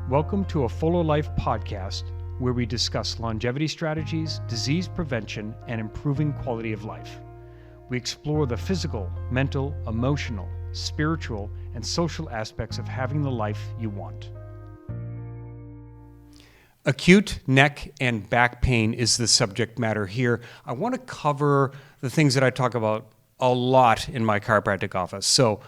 Welcome to a Fuller Life podcast where we discuss longevity strategies, disease prevention, and improving quality of life. We explore the physical, mental, emotional, spiritual, and social aspects of having the life you want. Acute neck and back pain is the subject matter here. I want to cover the things that I talk about a lot in my chiropractic office. So,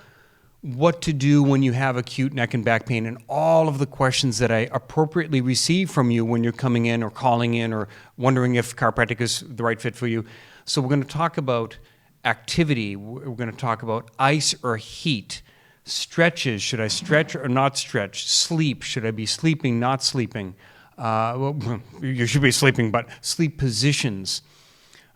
what to do when you have acute neck and back pain, and all of the questions that I appropriately receive from you when you're coming in or calling in or wondering if chiropractic is the right fit for you. So we're going to talk about activity. We're going to talk about ice or heat, stretches. Should I stretch or not stretch? Sleep. Should I be sleeping, not sleeping? Well, you should be sleeping, but sleep positions.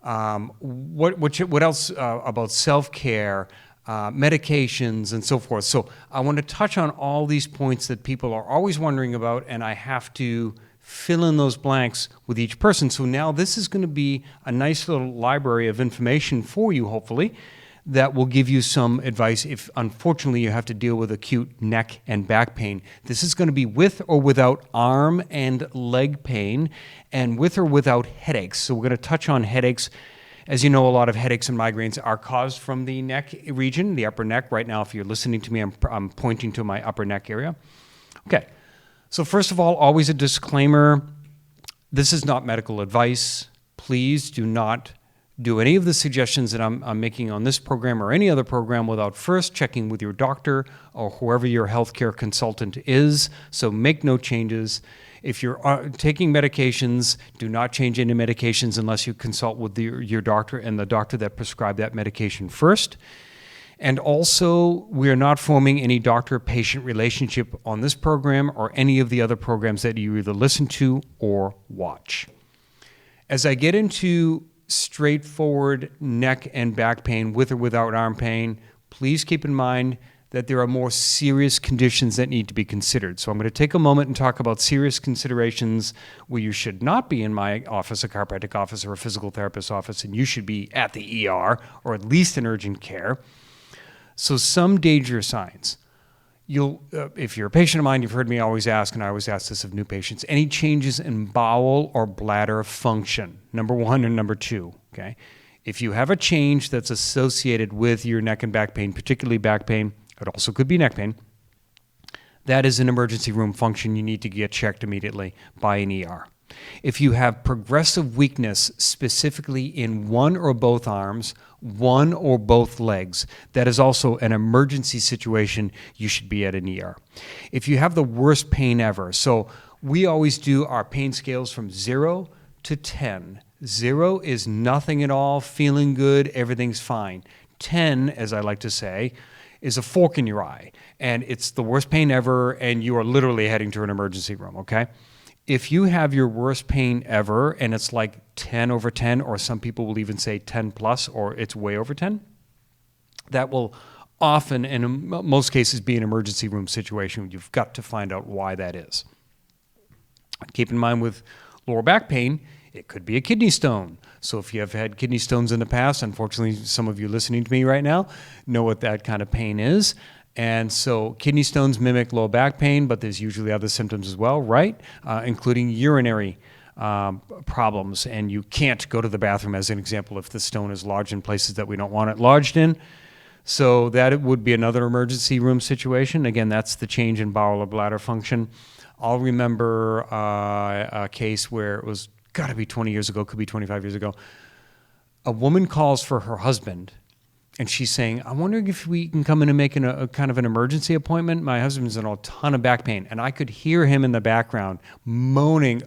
What else about self-care? Medications and so forth. So I want to touch on all these points that people are always wondering about, and I have to fill in those blanks with each person. So now this is going to be a nice little library of information for you, hopefully, that will give you some advice if unfortunately you have to deal with acute neck and back pain. This is going to be with or without arm and leg pain, and with or without headaches. So we're going to touch on headaches. As you know, a lot of headaches and migraines are caused from the neck region, the upper neck. Right now, if you're listening to me, I'm pointing to my upper neck area. Okay, so first of all, always a disclaimer. This is not medical advice. Please do not do any of the suggestions that I'm making on this program or any other program without first checking with your doctor or whoever your healthcare consultant is. So make no changes. If you're taking medications, do not change any medications unless you consult with your doctor and the doctor that prescribed that medication first. And also, we are not forming any doctor-patient relationship on this program or any of the other programs that you either listen to or watch. As I get into straightforward neck and back pain with or without arm pain, please keep in mind that there are more serious conditions that need to be considered. So I'm going to take a moment and talk about serious considerations where you should not be in my office, a chiropractic office or a physical therapist office, and you should be at the ER or at least in urgent care. So some danger signs. If you're a patient of mine, you've heard me always ask, and I always ask this of new patients, any changes in bowel or bladder function, number one and number two, okay? If you have a change that's associated with your neck and back pain, particularly back pain, it also could be neck pain, that is an emergency room function. You need to get checked immediately by an ER. If you have progressive weakness, specifically in one or both arms, one or both legs, that is also an emergency situation. You should be at an ER. If you have the worst pain ever, so we always do our pain scales from 0 to 10. 0 is nothing at all, feeling good, everything's fine. 10, as I like to say, is a fork in your eye, and it's the worst pain ever, and you are literally heading to an emergency room, okay? If you have your worst pain ever, and it's like 10 over 10, or some people will even say 10 plus, or it's way over 10, that will often, and in most cases, be an emergency room situation. You've got to find out why that is. Keep in mind with lower back pain, it could be a kidney stone. So if you have had kidney stones in the past, unfortunately, some of you listening to me right now know what that kind of pain is. And so kidney stones mimic low back pain, but there's usually other symptoms as well, right? Including urinary problems. And you can't go to the bathroom, as an example, if the stone is lodged in places that we don't want it lodged in. So that would be another emergency room situation. Again, that's the change in bowel or bladder function. I'll remember a case where it was got to be 20 years ago, could be 25 years ago. A woman calls for her husband, and she's saying, I'm wondering if we can come in and make a kind of an emergency appointment. My husband's in a ton of back pain. And I could hear him in the background moaning,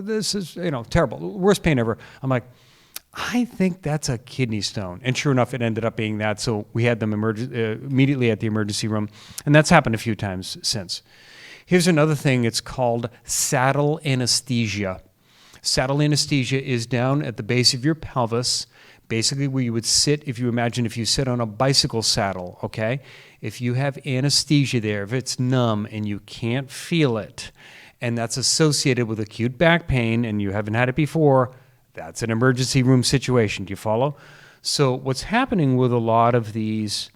this is, terrible, worst pain ever. I'm like, I think that's a kidney stone. And sure enough, it ended up being that. So we had them immediately at the emergency room. And that's happened a few times since. Here's another thing. It's called saddle anesthesia. Saddle anesthesia is down at the base of your pelvis, basically where you would sit, if you sit on a bicycle saddle, okay? If you have anesthesia there, if it's numb and you can't feel it, and that's associated with acute back pain and you haven't had it before, that's an emergency room situation. Do you follow? So what's happening with a lot of these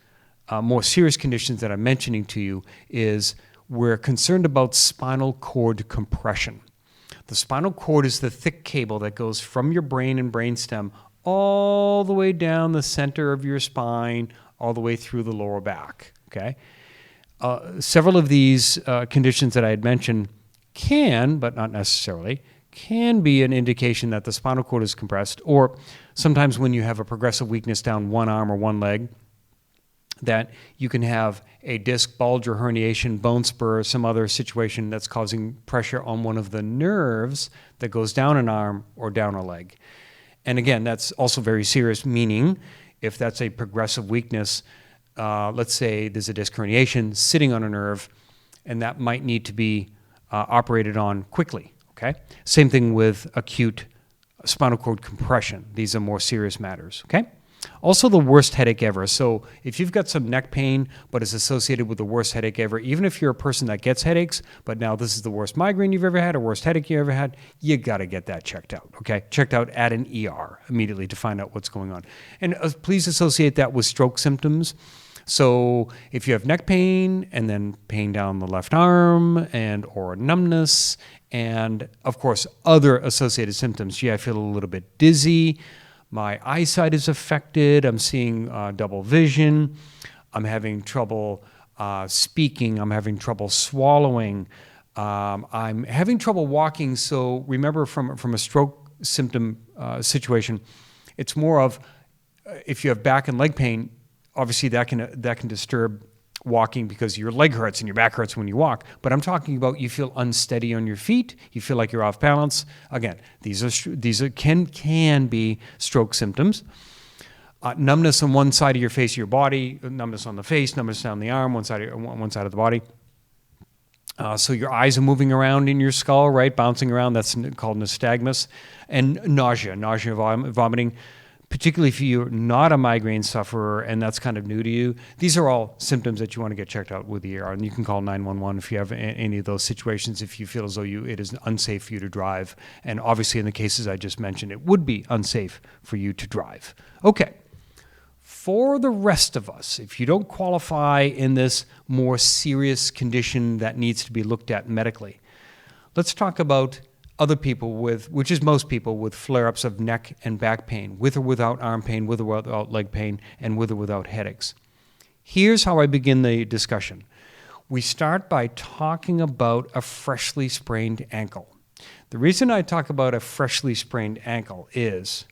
more serious conditions that I'm mentioning to you is we're concerned about spinal cord compression. The spinal cord is the thick cable that goes from your brain and brainstem all the way down the center of your spine, all the way through the lower back, okay? Several of these conditions that I had mentioned can, but not necessarily, can be an indication that the spinal cord is compressed, or sometimes when you have a progressive weakness down one arm or one leg, that you can have a disc bulge or herniation, bone spur, or some other situation that's causing pressure on one of the nerves that goes down an arm or down a leg. And again, that's also very serious, meaning if that's a progressive weakness, let's say there's a disc herniation sitting on a nerve, and that might need to be operated on quickly, okay? Same thing with acute spinal cord compression. These are more serious matters, okay? Also, the worst headache ever. So if you've got some neck pain, but it's associated with the worst headache ever, even if you're a person that gets headaches, but now this is the worst migraine you've ever had or worst headache you ever had, you got to get that checked out, okay? Checked out at an ER immediately to find out what's going on. And please associate that with stroke symptoms. So if you have neck pain and then pain down the left arm and or numbness and, of course, other associated symptoms, gee, I feel a little bit dizzy, my eyesight is affected, I'm seeing double vision, I'm having trouble speaking, I'm having trouble swallowing, I'm having trouble walking. So remember from a stroke symptom situation, it's more of if you have back and leg pain, obviously that can disturb walking because your leg hurts and your back hurts when you walk. But I'm talking about you feel unsteady on your feet, you feel like you're off balance. Again, these can be stroke symptoms. Numbness on one side of your face, or your body, numbness on the face, numbness down the arm, one side of the body. So your eyes are moving around in your skull, right, bouncing around. That's called nystagmus. And nausea, vomiting. Particularly if you're not a migraine sufferer and that's kind of new to you, these are all symptoms that you want to get checked out with the ER. And you can call 911 if you have any of those situations, if you feel as though it is unsafe for you to drive. And obviously in the cases I just mentioned, it would be unsafe for you to drive. Okay. For the rest of us, if you don't qualify in this more serious condition that needs to be looked at medically, let's talk about other people which is most people, with flare-ups of neck and back pain, with or without arm pain, with or without leg pain, and with or without headaches. Here's how I begin the discussion. We start by talking about a freshly sprained ankle. The reason I talk about a freshly sprained ankle is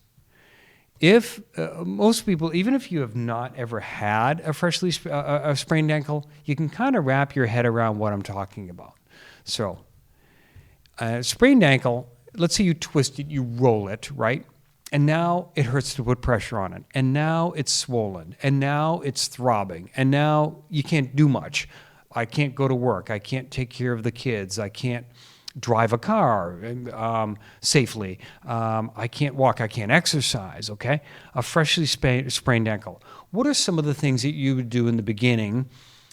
if most people, even if you have not ever had a freshly sprained ankle, you can kind of wrap your head around what I'm talking about. So, sprained ankle, let's say you twist it, you roll it, right? And now it hurts to put pressure on it. And now it's swollen. And now it's throbbing. And now you can't do much. I can't go to work. I can't take care of the kids. I can't drive a car safely. I can't walk. I can't exercise, okay? A freshly sprained ankle. What are some of the things that you would do in the beginning?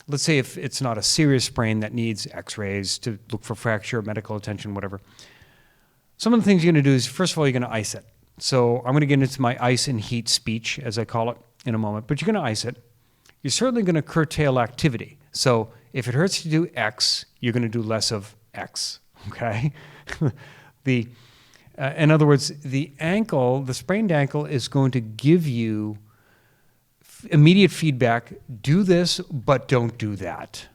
Let's say if it's not a serious sprain that needs x-rays to look for fracture, medical attention, whatever. Some of the things you're going to do is, first of all, you're going to ice it. So I'm going to get into my ice and heat speech, as I call it, in a moment. But you're going to ice it. You're certainly going to curtail activity. So if it hurts to do X, you're going to do less of X, okay? In other words, the sprained ankle is going to give you immediate feedback, do this, but don't do that.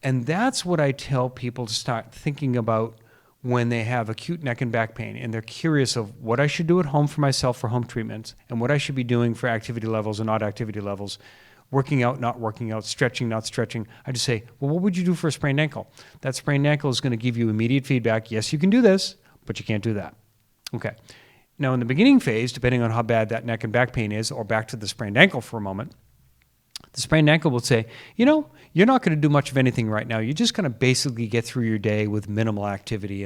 And that's what I tell people to start thinking about when they have acute neck and back pain and they're curious of what I should do at home for myself for home treatments and what I should be doing for activity levels and not activity levels, working out, not working out, stretching, not stretching. I just say, well, what would you do for a sprained ankle? That sprained ankle is going to give you immediate feedback. Yes, you can do this, but you can't do that. Okay. Now, in the beginning phase, depending on how bad that neck and back pain is, or back to the sprained ankle for a moment, the sprained ankle will say, you're not going to do much of anything right now. You're just going to basically get through your day with minimal activity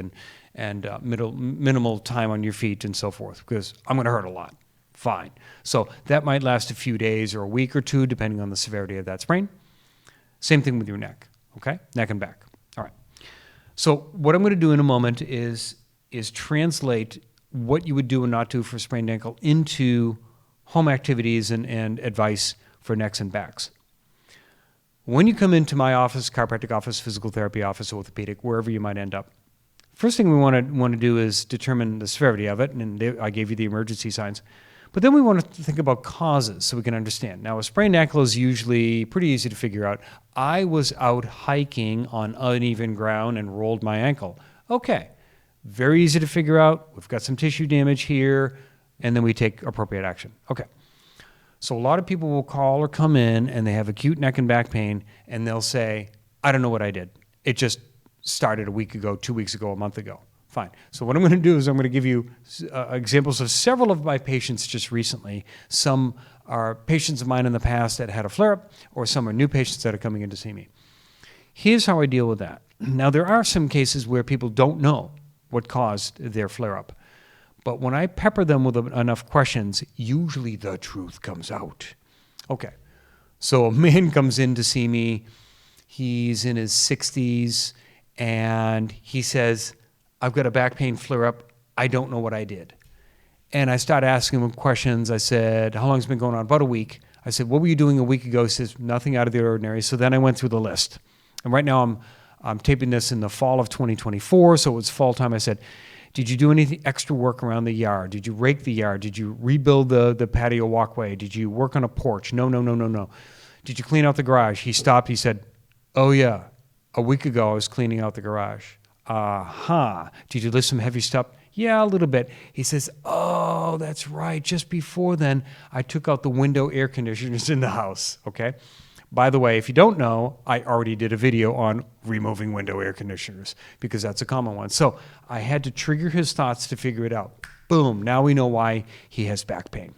and minimal time on your feet and so forth, because I'm going to hurt a lot. Fine. So that might last a few days or a week or two, depending on the severity of that sprain. Same thing with your neck, okay? Neck and back. All right. So what I'm going to do in a moment is translate what you would do and not do for a sprained ankle into home activities and advice for necks and backs. When you come into my office, chiropractic office, physical therapy office, orthopedic, wherever you might end up, first thing we want to do is determine the severity of it, and I gave you the emergency signs. But then we want to think about causes so we can understand. Now, a sprained ankle is usually pretty easy to figure out. I was out hiking on uneven ground and rolled my ankle. Okay, very easy to figure out. We've got some tissue damage here, and then we take appropriate action. Okay. So a lot of people will call or come in and they have acute neck and back pain and they'll say, I don't know what I did. It just started a week ago, 2 weeks ago, a month ago. Fine. So what I'm going to do is I'm going to give you examples of several of my patients just recently. Some are patients of mine in the past that had a flare-up, or some are new patients that are coming in to see me. Here's how I deal with that. Now, there are some cases where people don't know what caused their flare-up. But when I pepper them with enough questions, usually the truth comes out. Okay, so a man comes in to see me. He's in his 60s, and he says, I've got a back pain flare-up. I don't know what I did. And I start asking him questions. I said, how long has it been going on? About a week. I said, what were you doing a week ago? He says, nothing out of the ordinary. So then I went through the list. And right now I'm taping this in the fall of 2024, so it was fall time. I said, did you do any extra work around the yard? Did you rake the yard? Did you rebuild the patio walkway? Did you work on a porch? No. Did you clean out the garage? He stopped. He said, oh, yeah. A week ago, I was cleaning out the garage. Did you lift some heavy stuff? Yeah, a little bit. He says, oh, that's right. Just before then, I took out the window air conditioners in the house. Okay. By the way, if you don't know, I already did a video on removing window air conditioners because that's a common one. So I had to trigger his thoughts to figure it out. Boom, now we know why he has back pain.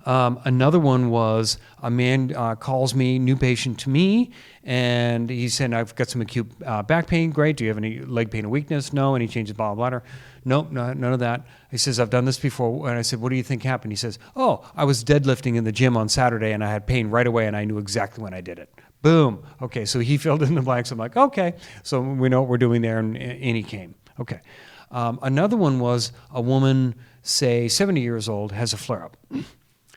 Another one was a man calls me, new patient to me, and he said, I've got some acute back pain. Great. Do you have any leg pain or weakness? No. Any changes in bowel bladder? Nope, none of that. He says, I've done this before. And I said, what do you think happened? He says, oh, I was deadlifting in the gym on Saturday, and I had pain right away, and I knew exactly when I did it. Boom. Okay, so he filled in the blanks. I'm like, okay. So we know what we're doing there, and he came. Okay. Another one was a woman, say 70 years old, has a flare-up.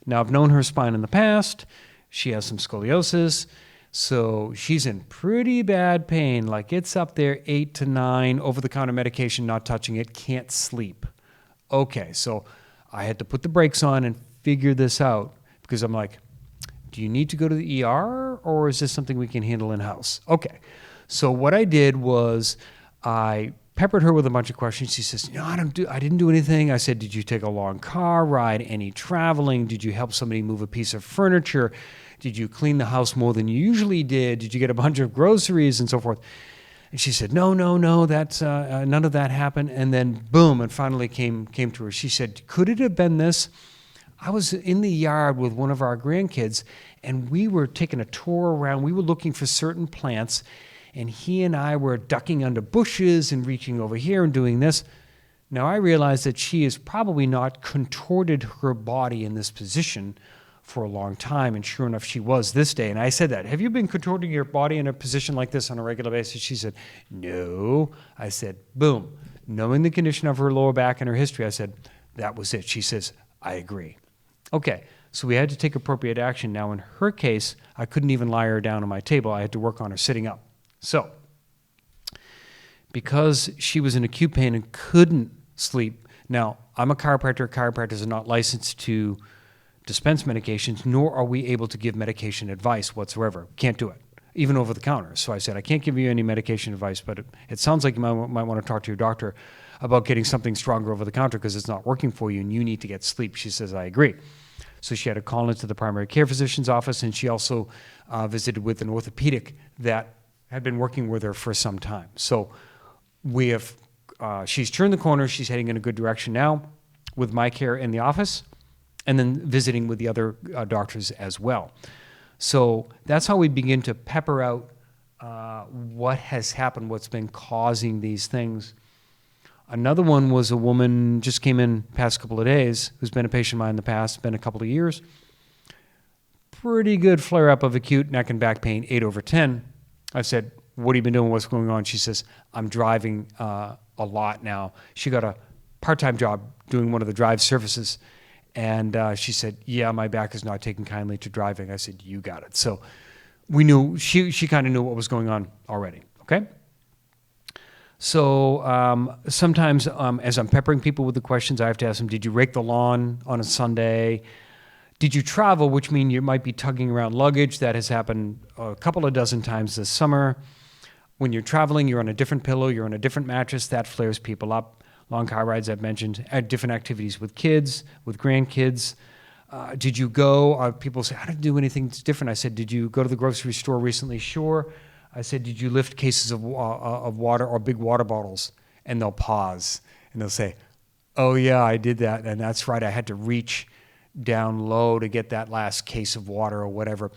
Now, I've known her spine in the past. She has some scoliosis. So she's in pretty bad pain. Like it's up there 8 to 9, over-the-counter medication, not touching it, can't sleep. Okay, so I had to put the brakes on and figure this out because I'm like, do you need to go to the ER or is this something we can handle in-house? Okay, so what I did was I peppered her with a bunch of questions. She says, no, I didn't do anything. I said, did you take a long car ride? Any traveling? Did you help somebody move a piece of furniture? Did you clean the house more than you usually did? Did you get a bunch of groceries and so forth? And she said, no, that's none of that happened. And then boom, it finally came to her. She said, could it have been this? I was in the yard with one of our grandkids, and we were taking a tour around. We were looking for certain plants, and he and I were ducking under bushes and reaching over here and doing this. Now, I realized that she has probably not contorted her body in this position for a long time, and sure enough, she was this day. And I said that, have you been contorting your body in a position like this on a regular basis? She said, no. I said, boom. Knowing the condition of her lower back and her history, I said, that was it. She says, I agree. Okay, so we had to take appropriate action. Now, in her case, I couldn't even lie her down on my table. I had to work on her sitting up. So, because she was in acute pain and couldn't sleep, now, I'm a chiropractor. Chiropractors are not licensed to dispense medications, nor are we able to give medication advice whatsoever. Can't do it, even over the counter. So I said, I can't give you any medication advice, but it sounds like you might want to talk to your doctor about getting something stronger over the counter because it's not working for you and you need to get sleep. She says, I agree. So she had to call into the primary care physician's office, and she also visited with an orthopedic that had been working with her for some time. So we have, she's turned the corner. She's heading in a good direction now with my care in the office, and then visiting with the other doctors as well. So that's how we begin to pepper out what has happened, what's been causing these things. Another one was a woman just came in past couple of days who's been a patient of mine in the past, been a couple of years. Pretty good flare-up of acute neck and back pain, 8/10. I said, what have you been doing? What's going on? She says, I'm driving a lot now. She got a part-time job doing one of the drive services. And she said, yeah, my back is not taking kindly to driving. I said, you got it. So we knew, she kind of knew what was going on already, okay? So sometimes as I'm peppering people with the questions, I have to ask them, did you rake the lawn on a Sunday? Did you travel, which means you might be tugging around luggage? That has happened a couple of dozen times this summer. When you're traveling, you're on a different pillow, you're on a different mattress, that flares people up. Long car rides, I've mentioned, different activities with kids, with grandkids. Did you go? People say, I didn't do anything different. I said, did you go to the grocery store recently? Sure. I said, did you lift cases of water or big water bottles? And they'll pause and they'll say, oh yeah, I did that. And that's right, I had to reach down low to get that last case of water or whatever.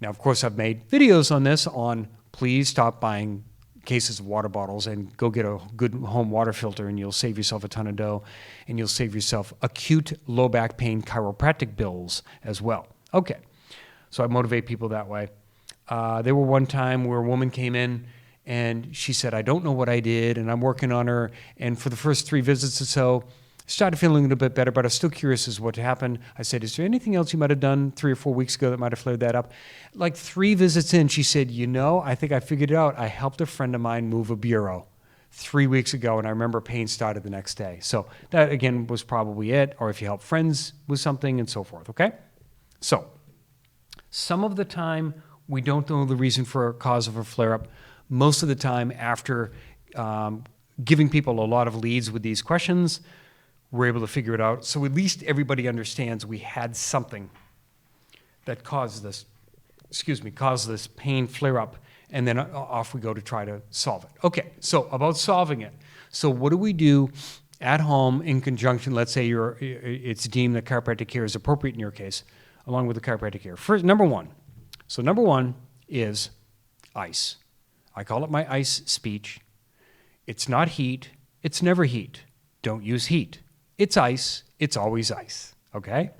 Now, of course, I've made videos on this on please stop buying cases of water bottles and go get a good home water filter, and you'll save yourself a ton of dough, and you'll save yourself acute low back pain chiropractic bills as well. Okay, so I motivate people that way. There were one time where a woman came in and she said, I don't know what I did, and I'm working on her, and for the first 3 visits or so, started feeling a little bit better, but I was still curious as to what happened. I said, is there anything else you might have done 3 or 4 weeks ago that might have flared that up? Like 3 visits in, she said, I think I figured it out. I helped a friend of mine move a bureau 3 weeks ago, and I remember pain started the next day. So that, again, was probably it, or if you help friends with something and so forth, okay? So some of the time, we don't know the reason for a cause of a flare-up. Most of the time, after giving people a lot of leads with these questions, we're able to figure it out. So at least everybody understands we had something that caused this pain flare up, and then off we go to try to solve it. Okay, so about solving it. So what do we do at home in conjunction? Let's say it's deemed that chiropractic care is appropriate in your case, along with the chiropractic care. First, number one is ice. I call it my ice speech. It's not heat. It's never heat. Don't use heat. It's ice. It's always ice. Okay?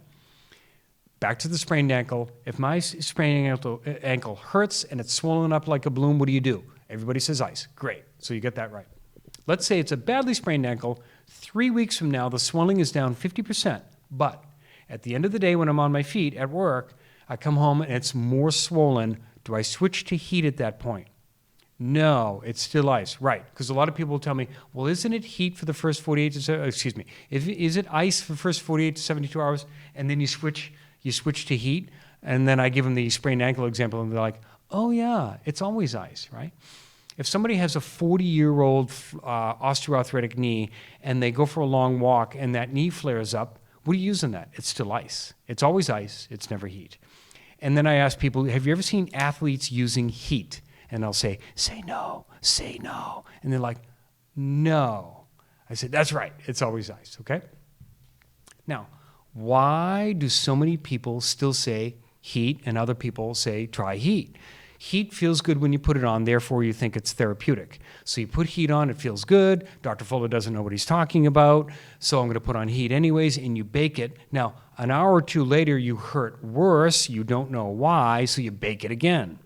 Back to the sprained ankle. If my sprained ankle hurts and it's swollen up like a balloon, what do? Everybody says ice. Great. So you get that right. Let's say it's a badly sprained ankle. 3 weeks from now, the swelling is down 50%. But at the end of the day, when I'm on my feet at work, I come home and it's more swollen. Do I switch to heat at that point? No, it's still ice. Right, because a lot of people will tell me, well, isn't it heat for the first 48 to, is it ice for the first 48 to 72 hours, and then you switch to heat? And then I give them the sprained ankle example, and they're like, oh yeah, it's always ice, right? If somebody has a 40-year-old osteoarthritic knee, and they go for a long walk, and that knee flares up, what are you using that? It's still ice. It's always ice. It's never heat. And then I ask people, have you ever seen athletes using heat? And they'll say no, say no. And they're like, no. I said, that's right. It's always ice, okay? Now, why do so many people still say heat and other people say try heat? Heat feels good when you put it on, therefore you think it's therapeutic. So you put heat on, it feels good. Dr. Fuller doesn't know what he's talking about, so I'm going to put on heat anyways, and you bake it. Now, an hour or 2 later, you hurt worse. You don't know why, so you bake it again.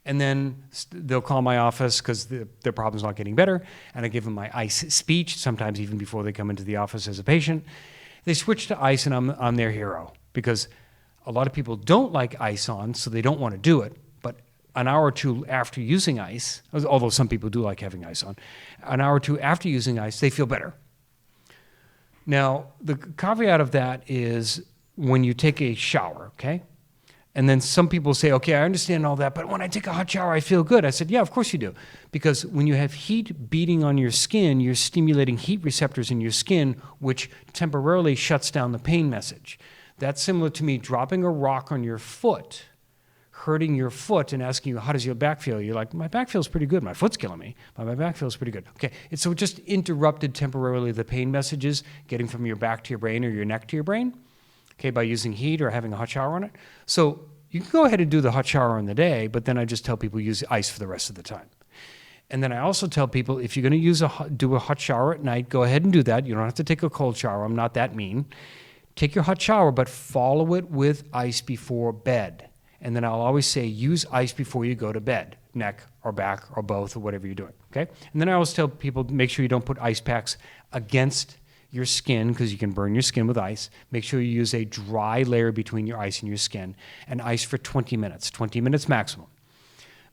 And then they'll call my office because their problem's not getting better, and I give them my ice speech, sometimes even before they come into the office as a patient. They switch to ice, and I'm their hero, because a lot of people don't like ice on, so they don't want to do it. But an hour or 2 after using ice, although some people do like having ice on, an hour or 2 after using ice, they feel better. Now, the caveat of that is when you take a shower, okay? And then some people say, okay, I understand all that, but when I take a hot shower, I feel good. I said, yeah, of course you do. Because when you have heat beating on your skin, you're stimulating heat receptors in your skin, which temporarily shuts down the pain message. That's similar to me dropping a rock on your foot, hurting your foot, and asking you, how does your back feel? You're like, my back feels pretty good. My foot's killing me, but my back feels pretty good. Okay, and so it just interrupted temporarily the pain messages getting from your back to your brain or your neck to your brain. Okay, by using heat or having a hot shower on it. So you can go ahead and do the hot shower in the day, but then I just tell people use ice for the rest of the time. And then I also tell people, if you're going to do a hot shower at night, go ahead and do that. You don't have to take a cold shower. I'm not that mean. Take your hot shower, but follow it with ice before bed. And then I'll always say, use ice before you go to bed, neck or back or both or whatever you're doing, okay? And then I always tell people, make sure you don't put ice packs against your skin, because you can burn your skin with ice. Make sure you use a dry layer between your ice and your skin, and ice for 20 minutes maximum.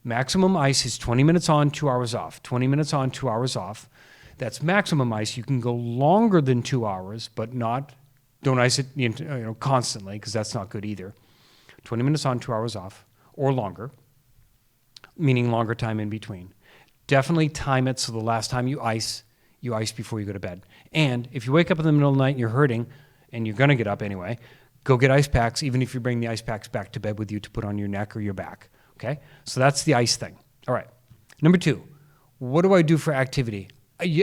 Maximum ice is 20 minutes on, 2 hours off. 20 minutes on, 2 hours off. That's maximum ice. You can go longer than 2 hours, but don't ice it constantly, because that's not good either. 20 minutes on, 2 hours off, or longer, meaning longer time in between. Definitely time it so the last time you ice before you go to bed. And if you wake up in the middle of the night and you're hurting, and you're going to get up anyway, go get ice packs, even if you bring the ice packs back to bed with you to put on your neck or your back. Okay? So that's the ice thing. All right. Number 2, what do I do for activity?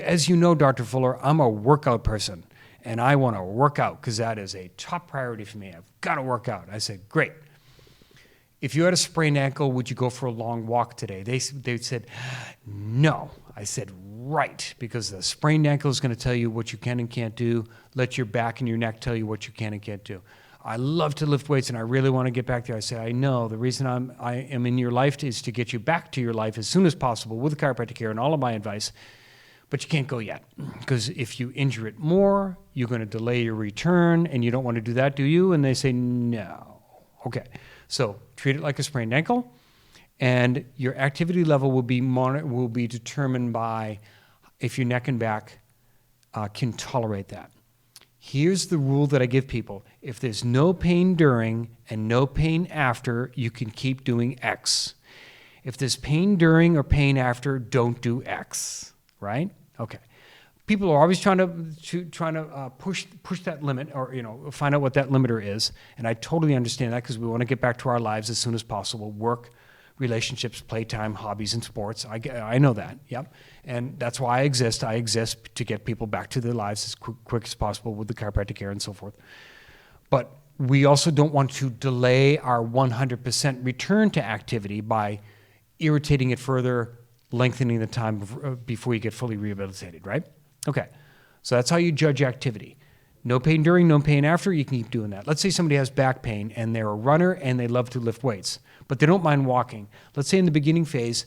As you know, Dr. Fuller, I'm a workout person, and I want to work out because that is a top priority for me. I've got to work out. I said, great. If you had a sprained ankle, would you go for a long walk today? They said, no. I said, right, because the sprained ankle is going to tell you what you can and can't do. Let your back and your neck tell you what you can and can't do. I love to lift weights, and I really want to get back there. I say, I know. The reason I am in your life is to get you back to your life as soon as possible with chiropractic care and all of my advice, but you can't go yet, because if you injure it more, you're going to delay your return, and you don't want to do that, do you? And they say, no. Okay. So treat it like a sprained ankle, and your activity level will be determined by if your neck and back can tolerate that. Here's the rule that I give people. If there's no pain during and no pain after, you can keep doing X. If there's pain during or pain after, don't do X, right? Okay. People are always trying to push that limit, or find out what that limiter is, and I totally understand that, because we want to get back to our lives as soon as possible. Work, relationships, playtime, hobbies, and sports. I know that. Yep, and that's why I exist. I exist to get people back to their lives as quick as possible with the chiropractic care and so forth. But we also don't want to delay our 100% return to activity by irritating it further, lengthening the time before you get fully rehabilitated, right? Okay, so that's how you judge activity. No pain during, no pain after, you can keep doing that. Let's say somebody has back pain and they're a runner and they love to lift weights, but they don't mind walking. Let's say in the beginning phase,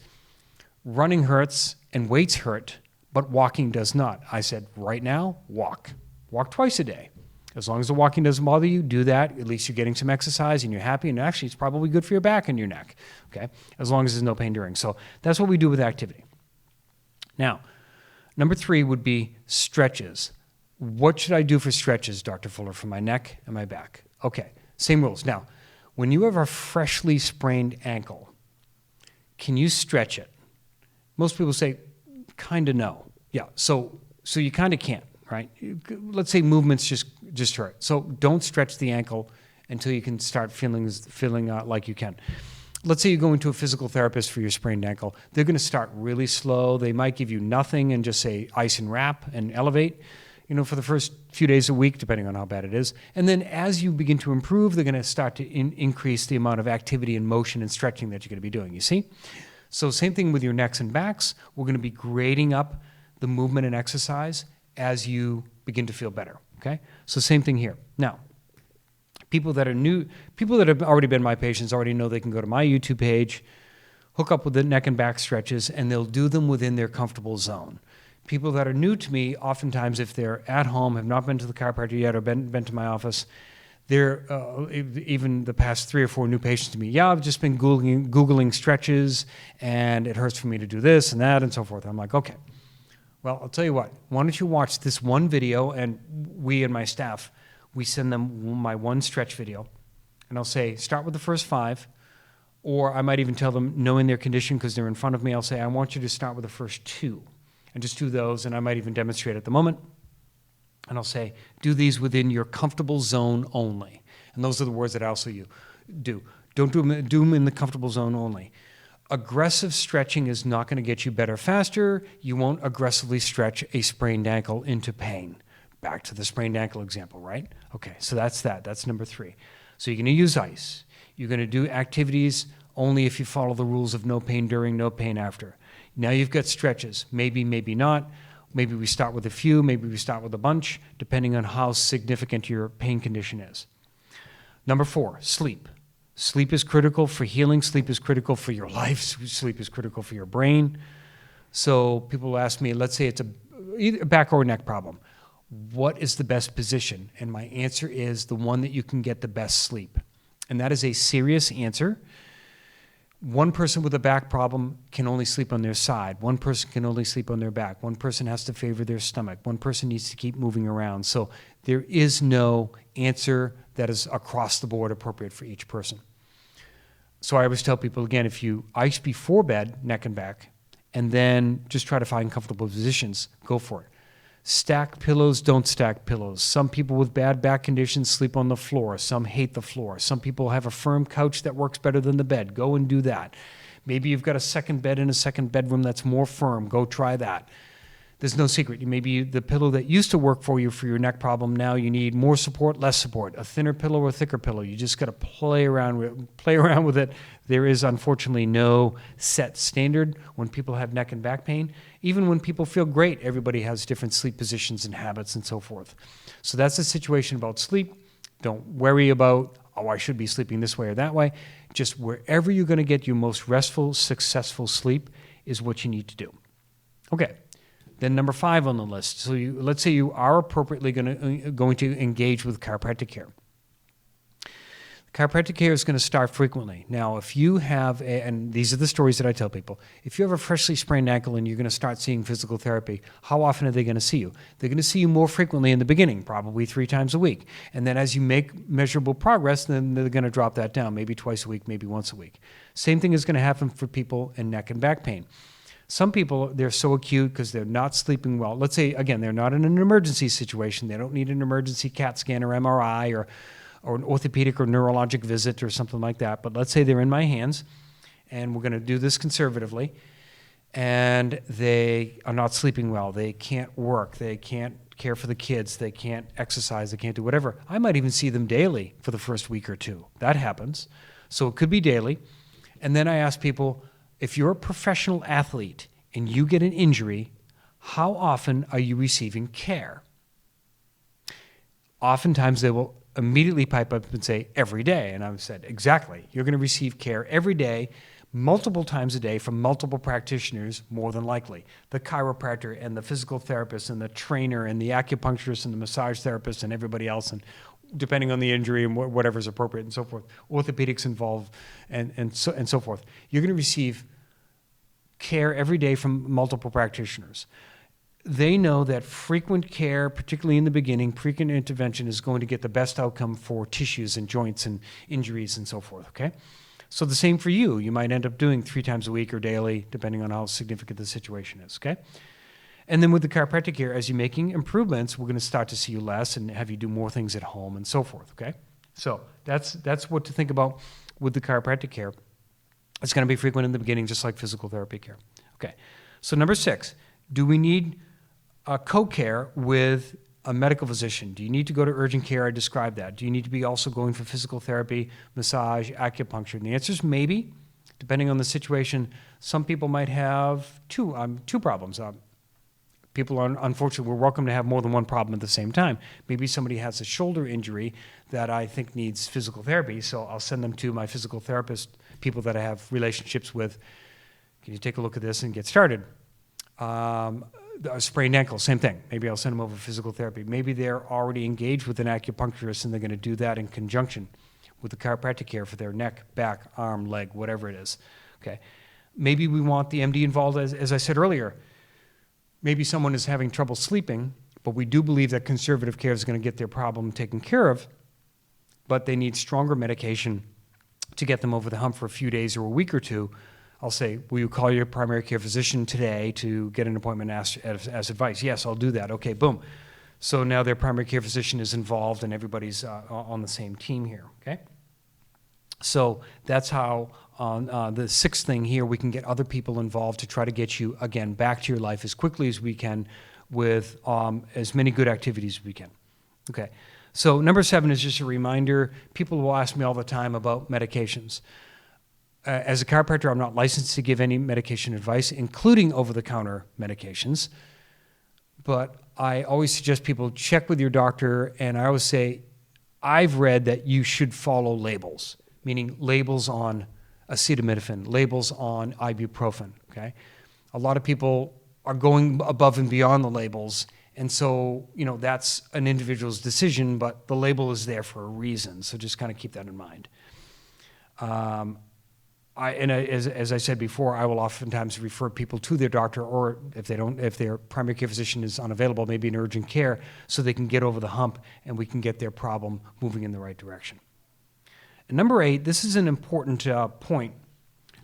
running hurts and weights hurt, but walking does not. I said, right now, walk. Walk twice a day. As long as the walking doesn't bother you, do that. At least you're getting some exercise and you're happy, and actually it's probably good for your back and your neck, okay? As long as there's no pain during. So that's what we do with activity. Now, number 3 would be stretches. What should I do for stretches, Dr. Fuller, for my neck and my back? Okay, same rules. Now, when you have a freshly sprained ankle, can you stretch it? Most people say, kind of no. Yeah, so you kind of can't, right? Let's say movements just hurt. So don't stretch the ankle until you can start feeling like you can. Let's say you go into a physical therapist for your sprained ankle. They're going to start really slow. They might give you nothing and just say ice and wrap and elevate, for the first few days a week, depending on how bad it is. And then as you begin to improve, they're going to start to increase the amount of activity and motion and stretching that you're going to be doing, you see? So same thing with your necks and backs. We're going to be grading up the movement and exercise as you begin to feel better, okay? So same thing here. Now, people that have already been my patients already know they can go to my YouTube page, hook up with the neck and back stretches, and they'll do them within their comfortable zone. People that are new to me, oftentimes if they're at home, have not been to the chiropractor yet or been to my office, they're, even the past 3 or 4 new patients to me, yeah, I've just been Googling stretches, and it hurts for me to do this and that and so forth. I'm like, okay. Well, I'll tell you what, why don't you watch this one video, and we and my staff, we send them my one stretch video, and I'll say, start with the first 5, or I might even tell them, knowing their condition because they're in front of me, I'll say, I want you to start with the first 2, and just do those, and I might even demonstrate at the moment, and I'll say, do these within your comfortable zone only, and those are the words that I also do. Don't do them in the comfortable zone only. Aggressive stretching is not going to get you better faster. You won't aggressively stretch a sprained ankle into pain. Back to the sprained ankle example, right? Okay, so that's that. That's number 3. So you're going to use ice. You're going to do activities only if you follow the rules of no pain during, no pain after. Now you've got stretches. Maybe, maybe not. Maybe we start with a few. Maybe we start with a bunch, depending on how significant your pain condition is. Number 4, sleep. Sleep is critical for healing. Sleep is critical for your life. Sleep is critical for your brain. So people ask me, let's say it's either a back or neck problem. What is the best position? And my answer is the one that you can get the best sleep. And that is a serious answer. One person with a back problem can only sleep on their side. One person can only sleep on their back. One person has to favor their stomach. One person needs to keep moving around. So there is no answer that is across the board appropriate for each person. So I always tell people, again, if you ice before bed, neck and back, and then just try to find comfortable positions, go for it. Stack pillows, don't stack pillows. Some people with bad back conditions sleep on the floor. Some hate the floor. Some people have a firm couch that works better than the bed. Go and do that. Maybe you've got a second bed in a second bedroom that's more firm. Go try that. There's no secret. Maybe the pillow that used to work for you for your neck problem, now you need more support, less support, a thinner pillow or a thicker pillow. You just got to play around with it. There is unfortunately no set standard when people have neck and back pain. Even when people feel great, everybody has different sleep positions and habits and so forth. So that's the situation about sleep. Don't worry about, I should be sleeping this way or that way. Just wherever you're going to get your most restful, successful sleep is what you need to do. Okay. Then number 5 on the list. So let's say you are appropriately going to engage with chiropractic care. Chiropractic care is going to start frequently. Now, if you have, and these are the stories that I tell people, if you have a freshly sprained ankle and you're going to start seeing physical therapy, how often are they going to see you? They're going to see you more frequently in the beginning, probably 3 times a week. And then as you make measurable progress, then they're going to drop that down, maybe twice a week, maybe once a week. Same thing is going to happen for people in neck and back pain. Some people, they're so acute because they're not sleeping well. Let's say, again, they're not in an emergency situation. They don't need an emergency CAT scan or MRI or an orthopedic or neurologic visit or something like that. But let's say they're in my hands, and we're going to do this conservatively, and they are not sleeping well. They can't work. They can't care for the kids. They can't exercise. They can't do whatever. I might even see them daily for the first week or 2. That happens. So it could be daily. And then I ask people, if you're a professional athlete and you get an injury, how often are you receiving care? Oftentimes they will immediately pipe up and say, every day. And I've said, exactly. You're going to receive care every day, multiple times a day from multiple practitioners, more than likely. The chiropractor and the physical therapist and the trainer and the acupuncturist and the massage therapist and everybody else, and depending on the injury and whatever's appropriate and so forth. Orthopedics involved and so forth. You're going to receive care every day from multiple practitioners. They know that frequent care, particularly in the beginning, frequent intervention is going to get the best outcome for tissues and joints and injuries and so forth, okay? So the same for you. You might end up doing 3 times a week or daily, depending on how significant the situation is, okay? And then with the chiropractic care, as you're making improvements, we're going to start to see you less and have you do more things at home and so forth, okay? So that's what to think about with the chiropractic care. It's going to be frequent in the beginning, just like physical therapy care. Okay. So number 6, do we need co-care with a medical physician? Do you need to go to urgent care? I described that. Do you need to be also going for physical therapy, massage, acupuncture? And the answer is maybe, depending on the situation. Some people might have two problems. People are, unfortunately, we're welcome to have more than one problem at the same time. Maybe somebody has a shoulder injury that I think needs physical therapy, so I'll send them to my physical therapist, people that I have relationships with. Can you take a look at this and get started? A sprained ankle, same thing. Maybe I'll send them over for physical therapy. Maybe they're already engaged with an acupuncturist and they're going to do that in conjunction with the chiropractic care for their neck, back, arm, leg, whatever it is. Okay. Maybe we want the MD involved, as I said earlier. Maybe someone is having trouble sleeping, but we do believe that conservative care is going to get their problem taken care of, but they need stronger medication to get them over the hump for a few days or a week or 2. I'll say, will you call your primary care physician today to get an appointment as advice? Yes, I'll do that. Okay, boom. So now their primary care physician is involved and everybody's on the same team here, okay? So that's how on the 6th thing here, we can get other people involved to try to get you, again, back to your life as quickly as we can with as many good activities as we can. Okay, so number 7 is just a reminder. People will ask me all the time about medications. As a chiropractor, I'm not licensed to give any medication advice, including over-the-counter medications. But I always suggest people check with your doctor, and I always say, I've read that you should follow labels, meaning labels on acetaminophen, labels on ibuprofen, okay? A lot of people are going above and beyond the labels, and so, that's an individual's decision, but the label is there for a reason, so just kind of keep that in mind. As I said before, I will oftentimes refer people to their doctor, or if their primary care physician is unavailable, maybe in urgent care, so they can get over the hump and we can get their problem moving in the right direction. And number 8, this is an important point.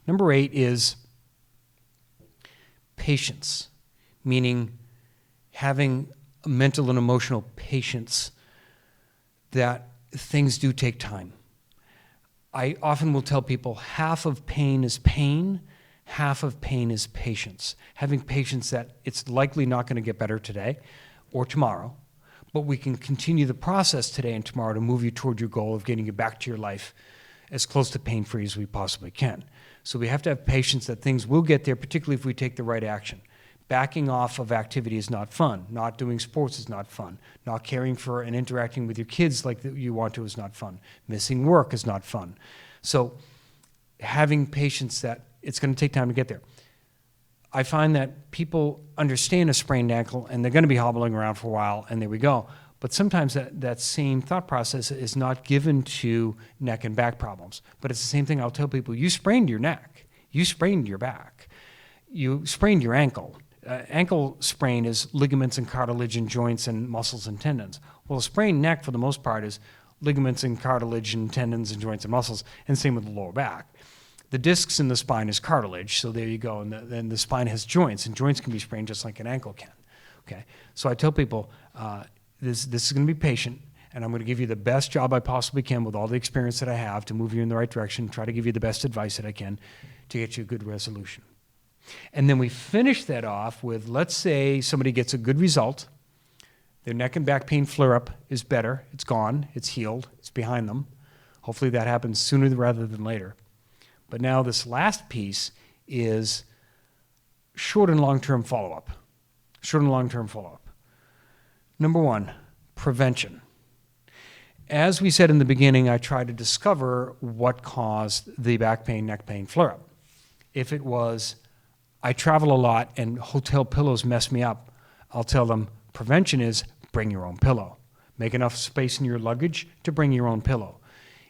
Number 8 is patience, meaning having mental and emotional patience that things do take time. I often will tell people half of pain is pain, half of pain is patience. Having patience that it's likely not going to get better today or tomorrow, but we can continue the process today and tomorrow to move you toward your goal of getting you back to your life as close to pain-free as we possibly can. So we have to have patience that things will get there, particularly if we take the right action. Backing off of activity is not fun. Not doing sports is not fun. Not caring for and interacting with your kids like you want to is not fun. Missing work is not fun. So having patience that it's going to take time to get there. I find that people understand a sprained ankle and they're going to be hobbling around for a while and there we go. But sometimes that same thought process is not given to neck and back problems. But it's the same thing I'll tell people. You sprained your neck. You sprained your back. You sprained your ankle. Ankle sprain is ligaments and cartilage and joints and muscles and tendons. Well, a sprained neck, for the most part, is ligaments and cartilage and tendons and joints and muscles, and same with the lower back. The discs in the spine is cartilage, so there you go. And then the spine has joints, and joints can be sprained just like an ankle can. Okay, so I tell people this is going to be patient, and I'm going to give you the best job I possibly can with all the experience that I have to move you in the right direction, try to give you the best advice that I can to get you a good resolution. And then we finish that off with, let's say somebody gets a good result. Their neck and back pain flare-up is better. It's gone. It's healed. It's behind them. Hopefully that happens sooner rather than later. But now this last piece is short and long-term follow-up. Short and long-term follow-up. Number 1, prevention. As we said in the beginning, I tried to discover what caused the back pain, neck pain flare-up. If it was I travel a lot and hotel pillows mess me up, I'll tell them prevention is bring your own pillow. Make enough space in your luggage to bring your own pillow.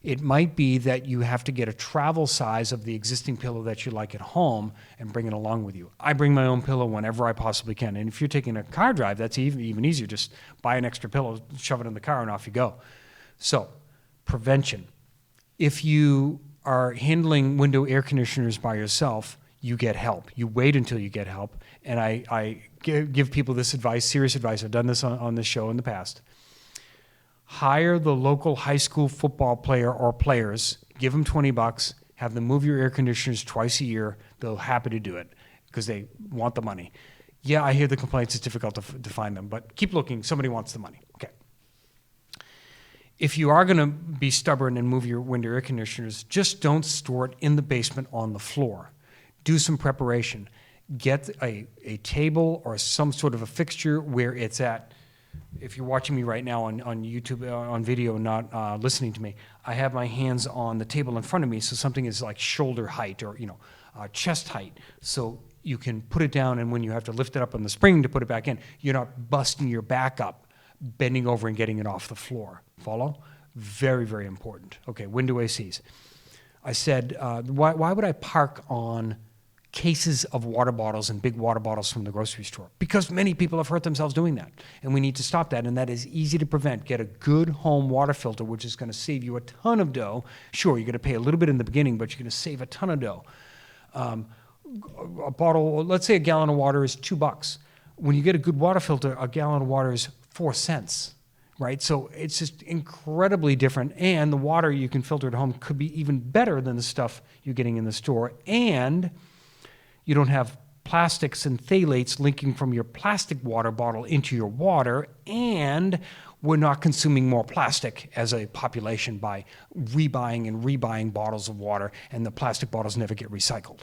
It might be that you have to get a travel size of the existing pillow that you like at home and bring it along with you. I bring my own pillow whenever I possibly can. And if you're taking a car drive, that's even easier. Just buy an extra pillow, shove it in the car, and off you go. So, prevention. If you are handling window air conditioners by yourself, you get help. You wait until you get help. And I give people this advice, serious advice. I've done this on this show in the past. Hire the local high school football player or players, give them $20, have them move your air conditioners twice a year. They're happy to do it because they want the money. Yeah, I hear the complaints. It's difficult to find them, but keep looking. Somebody wants the money. Okay. If you are going to be stubborn and move your window air conditioners, just don't store it in the basement on the floor. Do some preparation. Get a table or some sort of a fixture where it's at. If you're watching me right now on YouTube, on video, not listening to me, I have my hands on the table in front of me, so something is like shoulder height or chest height. So you can put it down, and when you have to lift it up on the spring to put it back in, you're not busting your back up, bending over and getting it off the floor. Follow? Very, very important. Okay, window ACs. I said, why would I park on cases of water bottles and big water bottles from the grocery store? Because many people have hurt themselves doing that, and we need to stop that, and that is easy to prevent. Get a good home water filter, which is going to save you a ton of dough. Sure, you're going to pay a little bit in the beginning, but you're going to save a ton of dough. A bottle, let's say a gallon of water is $2. When you get a good water filter, a gallon of water is 4 cents. Right? So it's just incredibly different. And the water you can filter at home could be even better than the stuff you're getting in the store. And you don't have plastics and phthalates linking from your plastic water bottle into your water. And we're not consuming more plastic as a population by rebuying and rebuying bottles of water. And the plastic bottles never get recycled.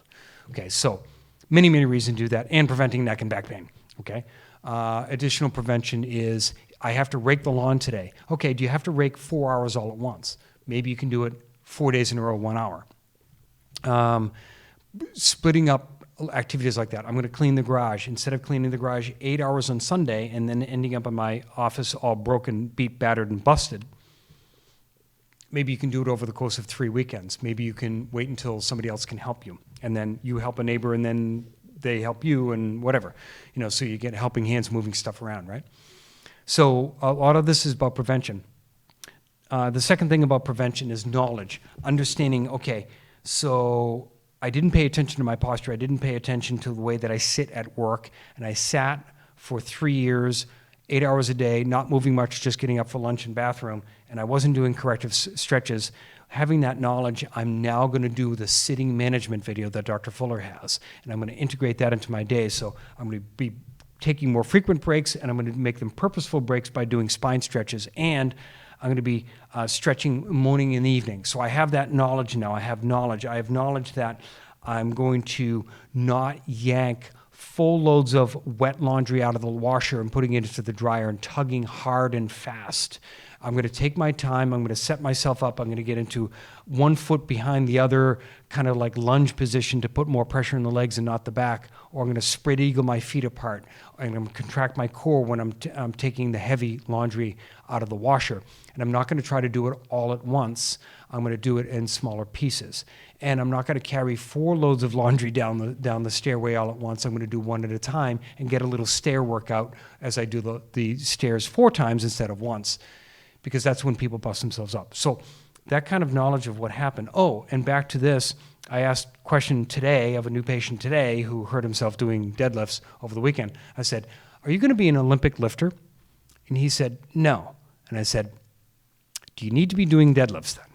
Okay, so many, many reasons to do that. And preventing neck and back pain. Okay. Additional prevention is I have to rake the lawn today. Okay, do you have to rake 4 hours all at once? Maybe you can do it 4 days in a row, 1 hour. Splitting up activities like that. I'm going to clean the garage. Instead of cleaning the garage 8 hours on Sunday and then ending up in my office all broken, beat, battered, and busted, maybe you can do it over the course of 3 weekends. Maybe you can wait until somebody else can help you, and then you help a neighbor, and then they help you, and whatever. So you get helping hands moving stuff around, right? So a lot of this is about prevention. The second thing about prevention is knowledge, understanding, okay, so I didn't pay attention to my posture. I didn't pay attention to the way that I sit at work, and I sat for 3 years, 8 hours a day, not moving much, just getting up for lunch and bathroom, and I wasn't doing corrective stretches. Having that knowledge, I'm now going to do the sitting management video that Dr. Fuller has, and I'm going to integrate that into my day. So I'm going to be taking more frequent breaks, and I'm going to make them purposeful breaks by doing spine stretches, and I'm going to be stretching morning and evening. So I have that knowledge now. I have knowledge that I'm going to not yank full loads of wet laundry out of the washer and putting it into the dryer and tugging hard and fast. I'm going to take my time. I'm going to set myself up. I'm going to get into 1 foot behind the other, kind of like lunge position to put more pressure in the legs and not the back. Or I'm going to spread eagle my feet apart. And I'm going to contract my core when I'm taking the heavy laundry out of the washer. And I'm not going to try to do it all at once. I'm going to do it in smaller pieces. And I'm not going to carry 4 loads of laundry down the stairway all at once. I'm going to do one at a time and get a little stair workout as I do the stairs 4 times instead of once, because that's when people bust themselves up. So that kind of knowledge of what happened. Oh, and back to this, I asked a question today of a new patient today who hurt himself doing deadlifts over the weekend. I said, "Are you going to be an Olympic lifter?" And he said, "No." And I said, "Do you need to be doing deadlifts then?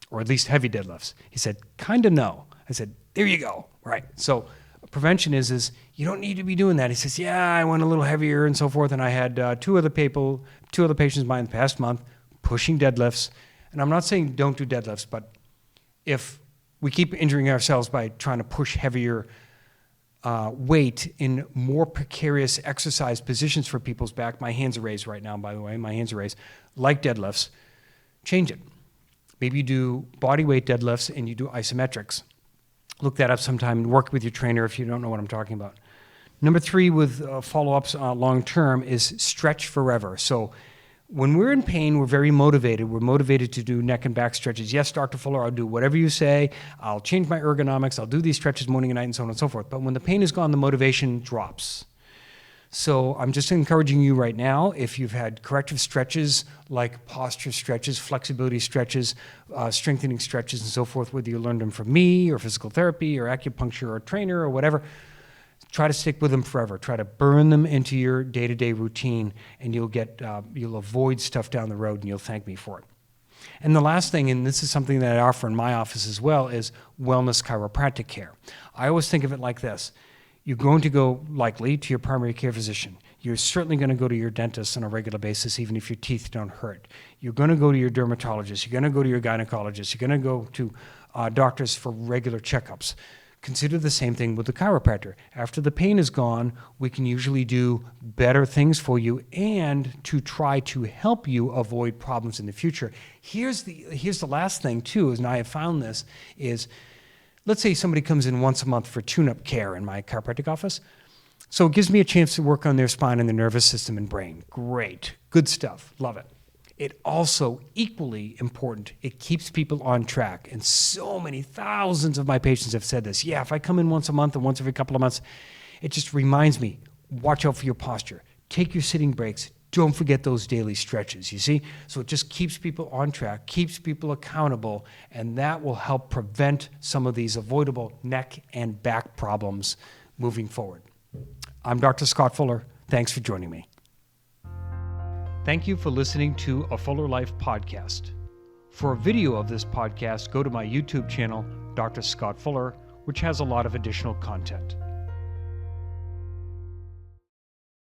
Or at least heavy deadlifts?" He said, "Kind of no." I said, "There you go." Right. So prevention is you don't need to be doing that. He says, "Yeah, I went a little heavier and so forth, and I had two other patients of mine in the past month pushing deadlifts." And I'm not saying don't do deadlifts, but if we keep injuring ourselves by trying to push heavier weight in more precarious exercise positions for people's back — my hands are raised right now, by the way, my hands are raised — like deadlifts, change it. Maybe you do body weight deadlifts and you do isometrics. Look that up sometime and work with your trainer if you don't know what I'm talking about. Number 3 with follow-ups long term is stretch forever. So when we're in pain, we're very motivated. We're motivated to do neck and back stretches. Yes, Dr. Fuller, I'll do whatever you say. I'll change my ergonomics. I'll do these stretches morning and night and so on and so forth. But when the pain is gone, the motivation drops. So I'm just encouraging you right now, if you've had corrective stretches like posture stretches, flexibility stretches, strengthening stretches and so forth, whether you learned them from me or physical therapy or acupuncture or a trainer or whatever, try to stick with them forever. Try to burn them into your day-to-day routine, and you'll avoid stuff down the road, and you'll thank me for it. And the last thing, and this is something that I offer in my office as well, is wellness chiropractic care. I always think of it like this. You're going to go likely to your primary care physician. You're certainly going to go to your dentist on a regular basis, even if your teeth don't hurt. You're going to go to your dermatologist. You're going to go to your gynecologist. You're going to go to doctors for regular checkups. Consider the same thing with the chiropractor. After the pain is gone, we can usually do better things for you and to try to help you avoid problems in the future. Here's the last thing too, and I have found this, is let's say somebody comes in once a month for tune-up care in my chiropractic office. So it gives me a chance to work on their spine and their nervous system and brain. Great. Good stuff. Love it. It also, equally important, it keeps people on track. And so many thousands of my patients have said this. Yeah, if I come in once a month or once every couple of months, it just reminds me, watch out for your posture. Take your sitting breaks. Don't forget those daily stretches, you see? So it just keeps people on track, keeps people accountable, and that will help prevent some of these avoidable neck and back problems moving forward. I'm Dr. Scott Fuller. Thanks for joining me. Thank you for listening to A Fuller Life podcast. For a video of this podcast, go to my YouTube channel, Dr. Scott Fuller, which has a lot of additional content.